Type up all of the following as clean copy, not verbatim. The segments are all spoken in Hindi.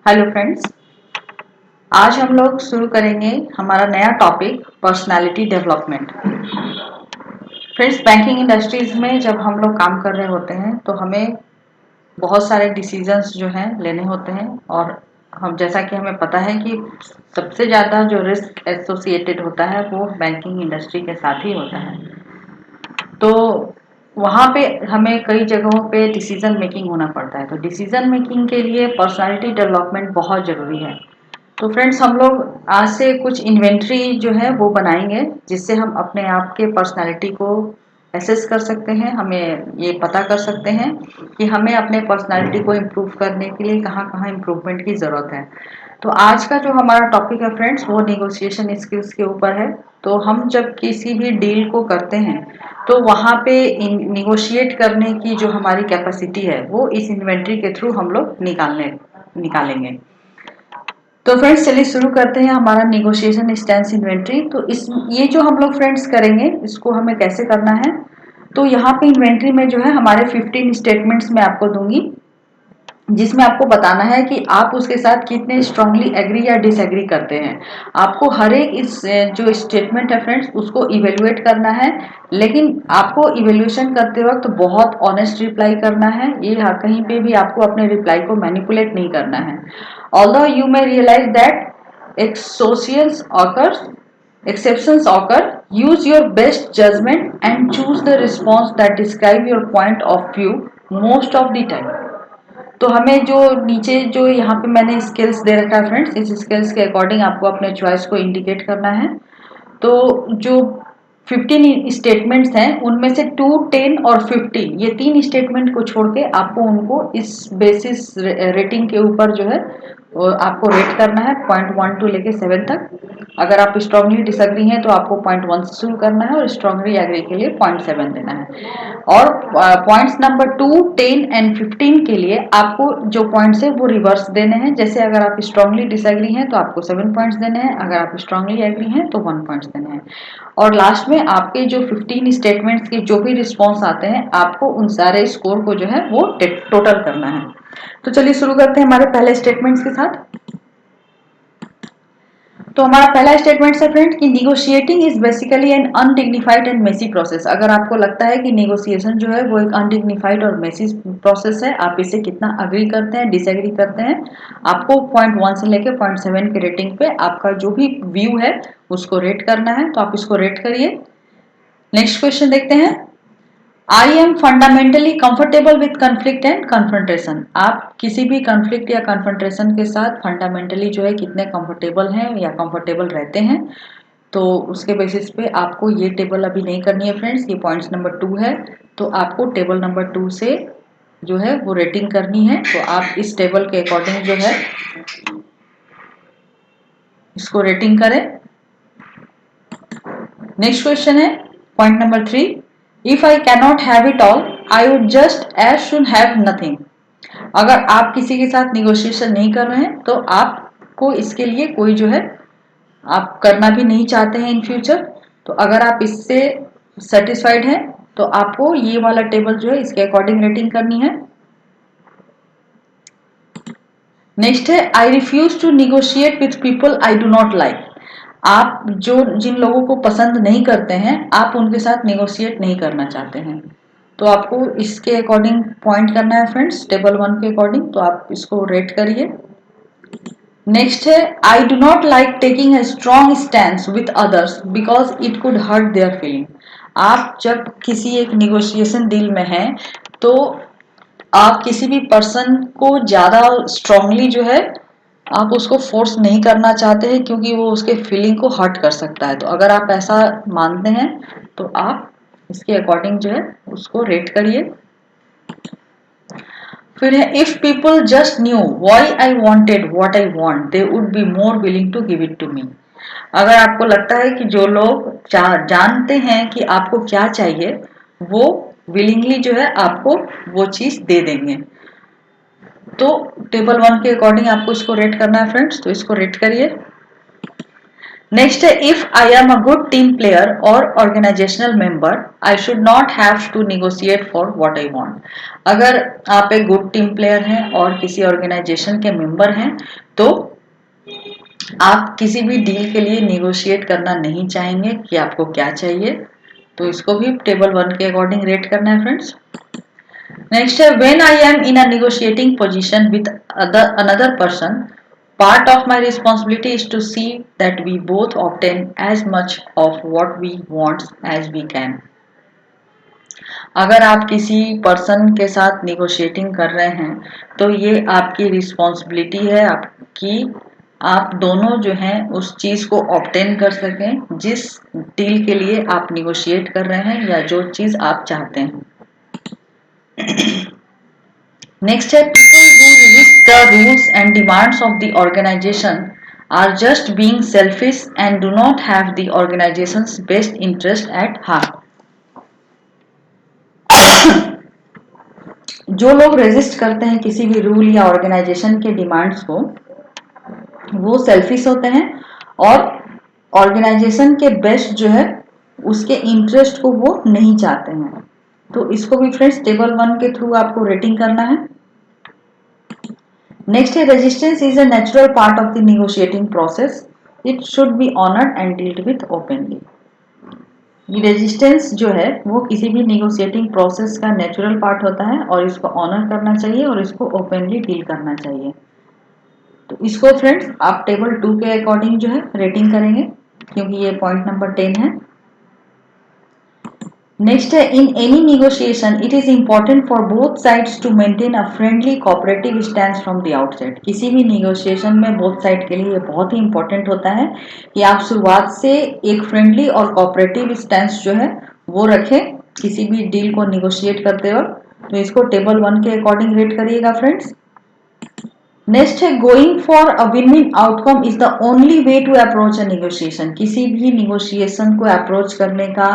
Hello friends. आज हम लोग शुरू करेंगे हमारा नया topic personality development. Friends, banking industries में जब हम लोग काम कर रहे होते हैं तो हमें बहुत सारे डिसीजंस जो हैं लेने होते हैं और हम जैसा कि हमें पता है कि सबसे ज़्यादा जो रिस्क एसोसिएटेड होता है वो बैंकिंग इंडस्ट्री के साथ ही होता है। तो वहाँ पे हमें कई जगहों पे डिसीजन मेकिंग होना पड़ता है। तो डिसीजन मेकिंग के लिए पर्सनालिटी डेवलपमेंट बहुत ज़रूरी है। तो फ्रेंड्स, हम लोग आज से कुछ इन्वेंट्री जो है वो बनाएंगे जिससे हम अपने आप के पर्सनालिटी को एसेस कर सकते हैं। हमें ये पता कर सकते हैं कि हमें अपने पर्सनालिटी को इम्प्रूव करने के लिए कहाँ कहाँ इम्प्रूवमेंट की ज़रूरत है। तो आज का जो हमारा टॉपिक है फ्रेंड्स वो निगोशिएशन स्किल्स के ऊपर है। तो हम जब किसी भी डील को करते हैं तो वहाँ पे निगोशिएट करने की जो हमारी कैपेसिटी है वो इस इन्वेंट्री के थ्रू हम लोग निकालेंगे। तो फ्रेंड्स, चलिए शुरू करते हैं हमारा निगोशिएशन स्टैंस इन्वेंट्री। तो इस ये जो हम लोग फ्रेंड्स करेंगे इसको हमें कैसे करना है, तो यहाँ पे इन्वेंट्री में जो है हमारे 15 स्टेटमेंट्स मैं आपको दूंगी जिसमें आपको बताना है कि आप उसके साथ कितने स्ट्रांगली एग्री या डिसएग्री करते हैं। आपको हर एक इस जो स्टेटमेंट है फ्रेंड्स उसको इवेल्युएट करना है, लेकिन आपको इवेल्युएशन करते वक्त बहुत ऑनेस्ट रिप्लाई करना है। ये कहीं पे भी आपको अपने रिप्लाई को मैनिपुलेट नहीं करना है। Although you may realise that exceptions occurs exceptions occur, use your best judgment and choose the response that describe your point of view most of the time। तो हमें जो नीचे जो यहाँ पे मैंने स्किल्स दे रखा है फ्रेंड्स, इस स्किल्स के अकॉर्डिंग आपको अपने चॉइस को इंडिकेट करना है। तो जो 15 स्टेटमेंट्स हैं उनमें से 2, 10 और 15 ये 3 स्टेटमेंट को छोड़ के आपको उनको इस बेसिस रेटिंग के ऊपर जो है आपको रेट करना है, पॉइंट 1 टू लेके 7 तक। अगर आप स्ट्रांगली डिसएग्री हैं तो आपको पॉइंट 1 से शुरू करना है और स्ट्रांगली एग्री के लिए पॉइंट 7 देना है। और पॉइंट्स नंबर 2, 10 एंड 15 के लिए आपको जो पॉइंट्स है वो रिवर्स देने हैं। जैसे अगर आप स्ट्रांगली डिसएग्री हैं तो आपको 7 पॉइंट्स देने हैं, अगर आप स्ट्रांगली एग्री हैं तो 1 पॉइंट्स देने हैं। और लास्ट में आपके जो 15 स्टेटमेंट्स के जो भी रिस्पॉन्स आते हैं आपको उन सारे स्कोर को जो है वो टोटल करना है। तो चलिए शुरू करते हैं हमारे पहले स्टेटमेंट्स के साथ। तो हमारा पहला स्टेटमेंट है फ्रेंड कि negotiating is basically an undignified and messy process. अगर आपको लगता है कि निगोशिएशन जो है वो एक अनडिग्निफाइड और मेसी प्रोसेस है, आप इसे कितना अग्री करते हैं डिसएग्री करते हैं, आपको पॉइंट 1 से लेकर पॉइंट 7 के रेटिंग पे आपका जो भी व्यू है उसको रेट करना है। तो आप इसको रेट करिए। नेक्स्ट क्वेश्चन देखते हैं। I am fundamentally comfortable with conflict and confrontation. आप किसी भी कन्फ्लिक्ट या कन्फ्रंटेशन के साथ फंडामेंटली जो है कितने कंफर्टेबल हैं या कंफर्टेबल रहते हैं, तो उसके बेसिस पे आपको ये टेबल अभी नहीं करनी है फ्रेंड्स। ये पॉइंट्स नंबर 2 है, तो आपको टेबल नंबर 2 से जो है वो रेटिंग करनी है। तो आप इस टेबल के अकॉर्डिंग जो है इसको रेटिंग करें। नेक्स्ट क्वेश्चन है point number 3। If I cannot have it all I would just as should have nothing. अगर आप किसी के साथ निगोशिएशन नहीं कर रहे हैं तो आपको इसके लिए कोई जो है आप करना भी नहीं चाहते हैं इन फ्यूचर, तो अगर आप इससे सेटिस्फाइड हैं तो आपको ये वाला टेबल जो है इसके अकॉर्डिंग रेटिंग करनी है। नेक्स्ट है I refuse to negotiate with people I do not like. आप जो जिन लोगों को पसंद नहीं करते हैं आप उनके साथ निगोशिएट नहीं करना चाहते हैं, तो आपको इसके अकॉर्डिंग पॉइंट करना है फ्रेंड्स टेबल 1 के अकॉर्डिंग। तो आप इसको रेट करिए। नेक्स्ट है I do not like taking a strong stand with others because it could hurt their feeling. आप जब किसी एक निगोशिएशन डील में हैं तो आप किसी भी पर्सन को ज्यादा स्ट्रांगली जो है आप उसको फोर्स नहीं करना चाहते हैं क्योंकि वो उसके फीलिंग को हर्ट कर सकता है। तो अगर आप ऐसा मानते हैं तो आप इसके अकॉर्डिंग जो है उसको रेट करिए। फिर है if people just knew why I wanted what I want they would be more willing to give it to me. अगर आपको लगता है कि जो लोग जानते हैं कि आपको क्या चाहिए वो विलिंगली जो है आपको वो चीज दे देंगे। तो टेबल 1 के अकॉर्डिंग आपको इसको रेट करना है फ्रेंड्स। तो इसको रेट करिए। नेक्स्ट है if I am a good team player और organisational member I should not have to negotiate for what I want. अगर आप एक गुड टीम प्लेयर हैं और किसी ऑर्गेनाइजेशन के मेंबर हैं तो आप किसी भी डील के लिए निगोशिएट करना नहीं चाहेंगे कि आपको क्या चाहिए। तो इसको भी टेबल 1 के अकॉर्डिंग रेट करना है फ्रेंड्स। नेक्स्ट है when I am in a negotiating position with another person part of my responsibility is to see that we both obtain as much of what we want as we can। अगर आप किसी पर्सन के साथ निगोशिएटिंग कर रहे हैं तो ये आपकी रिस्पॉन्सिबिलिटी है आपकी, आप दोनों जो हैं उस चीज़ को ऑब्टेन कर सकें जिस डील के लिए आप निगोशिएट कर रहे हैं या जो चीज़ आप चाहते हैं। नेक्स्ट है people who resist the rules and demands of the organization are just being selfish and do not have the organization's best interest at heart। जो लोग रेजिस्ट करते हैं किसी भी रूल या ऑर्गेनाइजेशन के डिमांड्स को वो सेल्फिश होते हैं और ऑर्गेनाइजेशन के बेस्ट जो है उसके इंटरेस्ट को वो नहीं चाहते हैं। तो इसको भी फ्रेंड्स टेबल 1 के थ्रू आपको रेटिंग करना है। नेक्स्ट है resistance is a natural part of the negotiating process, it should be honoured and dealt with openly. ये रेजिस्टेंस जो है वो किसी भी नेगोशिएटिंग प्रोसेस का नेचुरल पार्ट होता है और इसको ऑनर करना चाहिए और इसको ओपनली डील करना चाहिए। तो इसको फ्रेंड्स आप टेबल 2 के अकॉर्डिंग जो है रेटिंग करेंगे क्योंकि ये पॉइंट नंबर 10 है। नेक्स्ट है in any negotiation it is important for both sides to maintain a friendly cooperative stand from the outset. किसी भी नेगोशिएशन में बोथ साइड के लिए ये बहुत ही इंपॉर्टेंट होता है कि आप शुरुआत से एक फ्रेंडली और कोऑपरेटिव स्टैंड जो है वो रखें किसी भी डील को निगोशिएट करते वक्त। तो इसको टेबल 1 के अकॉर्डिंग रेट करिएगा फ्रेंड्स। नेक्स्ट है going for a win win outcome is the only way to approach a negotiation. किसी भी निगोशिएशन को अप्रोच करने का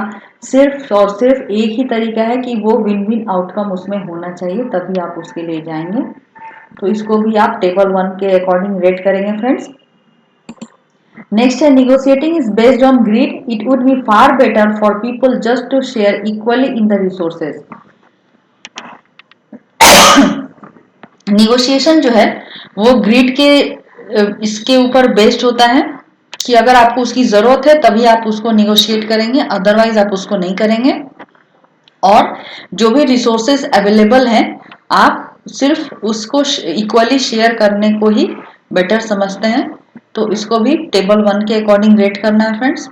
सिर्फ और सिर्फ एक ही तरीका है कि वो विन विन आउटकम उसमें होना चाहिए तभी आप उसके लिए जाएंगे। तो इसको भी आप टेबल 1 के अकॉर्डिंग रेट करेंगे फ्रेंड्स। नेक्स्ट है negotiating is based on greed, it would be far better for people just to share equally in the resources. Negotiation जो है वो ग्रीड के इसके ऊपर बेस्ड होता है कि अगर आपको उसकी जरूरत है तभी आप उसको निगोशिएट करेंगे, अदरवाइज आप उसको नहीं करेंगे। और जो भी रिसोर्सेज अवेलेबल हैं आप सिर्फ उसको इक्वली शेयर करने को ही बेटर समझते हैं। तो इसको भी टेबल 1 के अकॉर्डिंग रेट करना है फ्रेंड्स।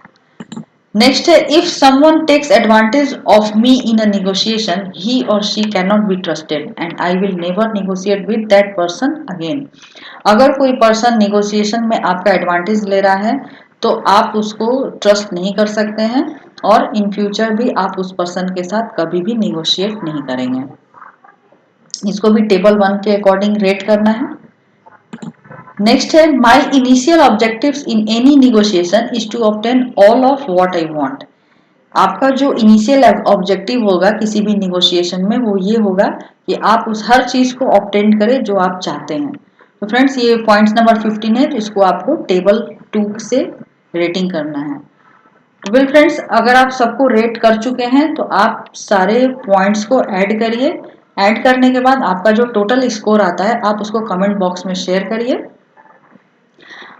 नेक्स्ट है if someone takes advantage of me in a negotiation he और she can not be trusted and I will never negotiate with that person again. अगर कोई पर्सन नेगोशिएशन में आपका एडवांटेज ले रहा है तो आप उसको ट्रस्ट नहीं कर सकते हैं और इन फ्यूचर भी आप उस पर्सन के साथ कभी भी नेगोशिएट नहीं करेंगे। इसको भी टेबल 1 के अकॉर्डिंग रेट करना है। नेक्स्ट है my initial objectives in any negotiation is to obtain all of what I want. आपका जो इनिशियल ऑब्जेक्टिव होगा किसी भी निगोशिएशन में वो ये होगा कि आप उस हर चीज को ऑब्टेन करें जो आप चाहते हैं। तो फ्रेंड्स ये पॉइंट्स नंबर 15 है तो इसको आपको टेबल 2 से रेटिंग करना है। तो वेल फ्रेंड्स अगर आप सबको रेट कर चुके हैं तो आप सारे पॉइंट्स को ऐड करिए। ऐड करने के बाद आपका जो टोटल स्कोर आता है आप उसको कमेंट बॉक्स में शेयर करिए।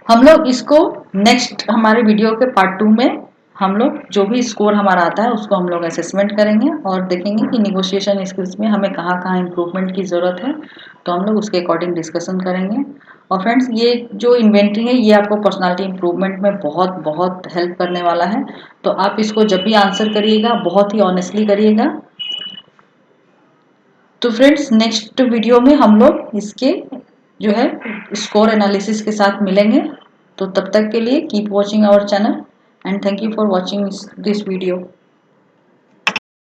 हम लोग इसको नेक्स्ट हमारे वीडियो के पार्ट 2 में हम लोग जो भी स्कोर हमारा आता है उसको हम लोग असेसमेंट करेंगे और देखेंगे कि निगोशिएशन स्किल्स में हमें कहाँ कहाँ इम्प्रूवमेंट की ज़रूरत है। तो हम लोग उसके अकॉर्डिंग डिस्कशन करेंगे। और फ्रेंड्स ये जो इन्वेंटरी है ये आपको पर्सनालिटी इम्प्रूवमेंट में बहुत बहुत हेल्प करने वाला है। तो आप इसको जब भी आंसर करिएगा बहुत ही ऑनेस्टली करिएगा। तो फ्रेंड्स नेक्स्ट वीडियो में हम लोग इसके जो है स्कोर एनालिसिस के साथ मिलेंगे। तो तब तक के लिए keep watching our channel and thank you for watching this video.